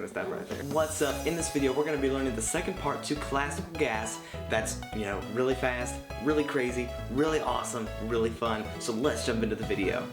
goodness, that right there. What's up? In this video, we're going to be learning the second part to classical gas that's, really fast, really crazy, really awesome, really fun. So let's jump into the video.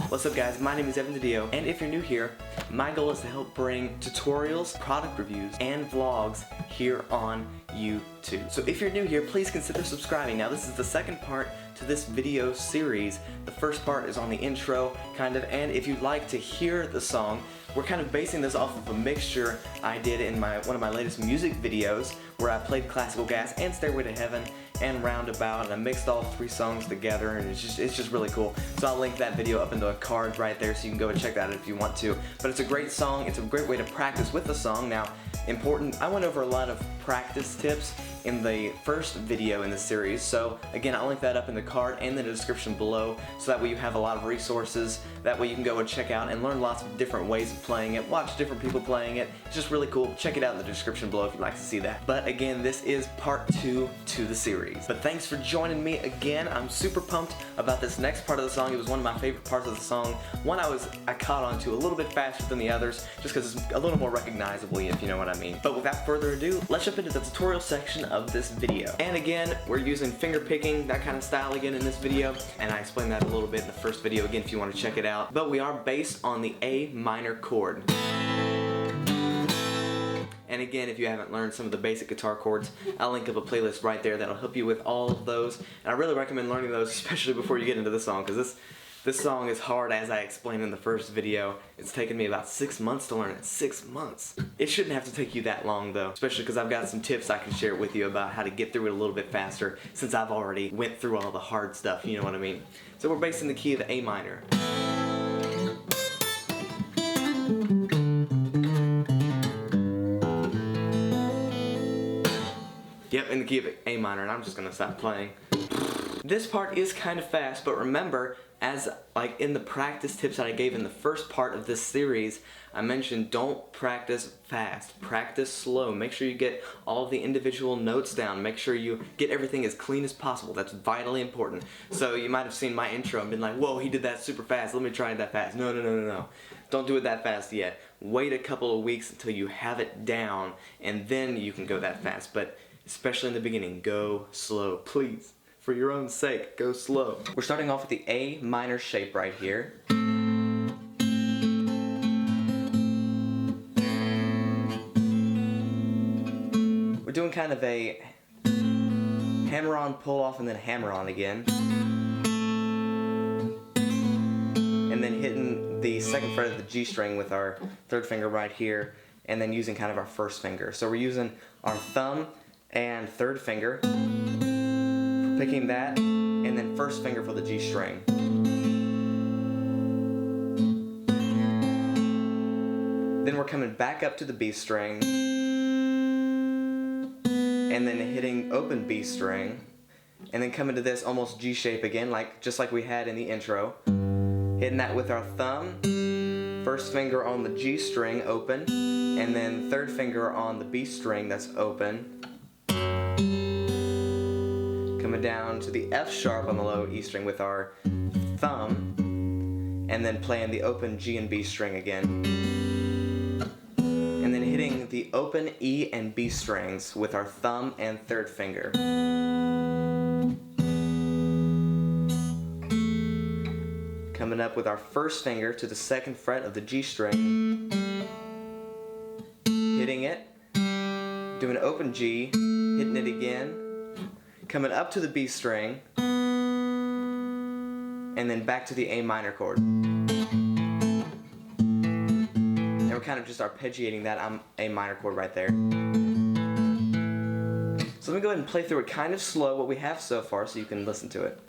What's up guys, my name is DiDio, and if you're new here, my goal is to help bring tutorials, product reviews, and vlogs here on YouTube. So if you're new here, please consider subscribing. Now this is the second part to this video series. The first part is on the intro, and if you'd like to hear the song, we're kind of basing this off of a mixture I did in one of my latest music videos where I played Classical Gas and Stairway to Heaven and Roundabout, and I mixed all three songs together, and it's just really cool. So I'll link that video up into a card right there so you can go and check that out if you want to. But it's a great song, it's a great way to practice with the song. Now, I went over a lot of practice tips in the first video in the series, so again, I'll link that up in the card and the description below, so that way you have a lot of resources. That way you can go and check out and learn lots of different ways of playing it, watch different people playing it. It's just really cool. Check it out in the description below if you'd like to see that. But again, this is part 2 to the series. But thanks for joining me again. I'm super pumped about this next part of the song. It was one of my favorite parts of the song. One I caught on to a little bit faster than the others, just because it's a little more recognizable, if you know what I mean. But without further ado, let's jump into the tutorial section of this video. And again, we're using finger picking, that kind of style again in this video, and I explained that a little bit in the first video again if you want to check it out. But we are based on the A minor chord. And again, if you haven't learned some of the basic guitar chords, I'll link up a playlist right there that'll help you with all of those. And I really recommend learning those, especially before you get into the song, because this song is hard, as I explained in the first video. It's taken me about 6 months to learn it. 6 months. It shouldn't have to take you that long though, especially because I've got some tips I can share with you about how to get through it a little bit faster, since I've already went through all the hard stuff, you know what I mean? So we're based in the key of the A minor. Yep, in the key of A minor, and I'm just gonna stop playing. This part is kind of fast, but remember, as like in the practice tips that I gave in the first part of this series, I mentioned don't practice fast, practice slow. Make sure you get all of the individual notes down. Make sure you get everything as clean as possible. That's vitally important. So you might have seen my intro and been like, whoa, he did that super fast, let me try it that fast. No. Don't do it that fast yet. Wait a couple of weeks until you have it down, and then you can go that fast. But especially in the beginning, go slow, please. For your own sake, go slow. We're starting off with the A minor shape right here. We're doing kind of a hammer on, pull off, and then hammer on again. And then hitting the second fret of the G string with our third finger right here, and then using kind of our first finger. So we're using our thumb and third finger, picking that, and then first finger for the G string. Then we're coming back up to the B string, and then hitting open B string, and then coming to this almost G shape again, just like we had in the intro. Hitting that with our thumb, first finger on the G string, open, and then third finger on the B string that's open. Coming down to the F sharp on the low E string with our thumb, and then playing the open G and B string again. And then hitting the open E and B strings with our thumb and third finger. Coming up with our first finger to the second fret of the G string, hitting it, doing an open G, hitting it again, coming up to the B string, and then back to the A minor chord. And we're kind of just arpeggiating that A minor chord right there. So let me go ahead and play through it kind of slow, what we have so far, so you can listen to it.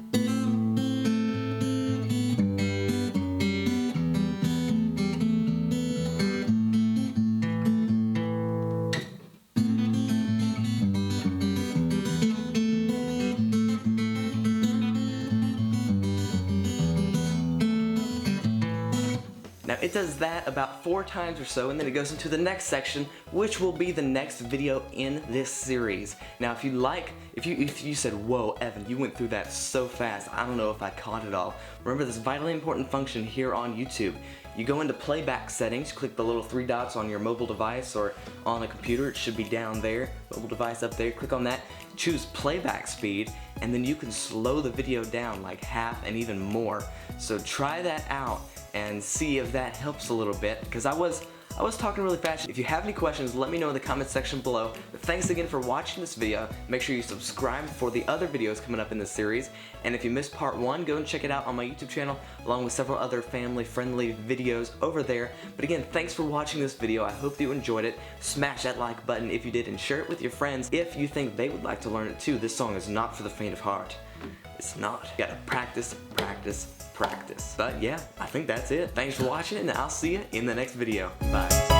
it does that about 4 times or so, and then it goes into the next section, which will be the next video in this series. Now if you said, whoa Evan, you went through that so fast, I don't know if I caught it all. Remember this vitally important function here on YouTube. You go into playback settings, click the little 3 dots on your mobile device or on a computer, it should be down there, mobile device up there, click on that, choose playback speed, and then you can slow the video down like half and even more. So try that out and see if that helps a little bit, because I was talking really fast. If you have any questions, let me know in the comment section below. But thanks again for watching this video. Make sure you subscribe for the other videos coming up in this series. And if you missed part 1, go and check it out on my YouTube channel, along with several other family-friendly videos over there. But again, thanks for watching this video. I hope that you enjoyed it. Smash that like button if you did, and share it with your friends if you think they would like to learn it too. This song is not for the faint of heart. It's not. You gotta practice, practice, practice. But yeah, I think that's it. Thanks for watching, and I'll see you in the next video. Bye.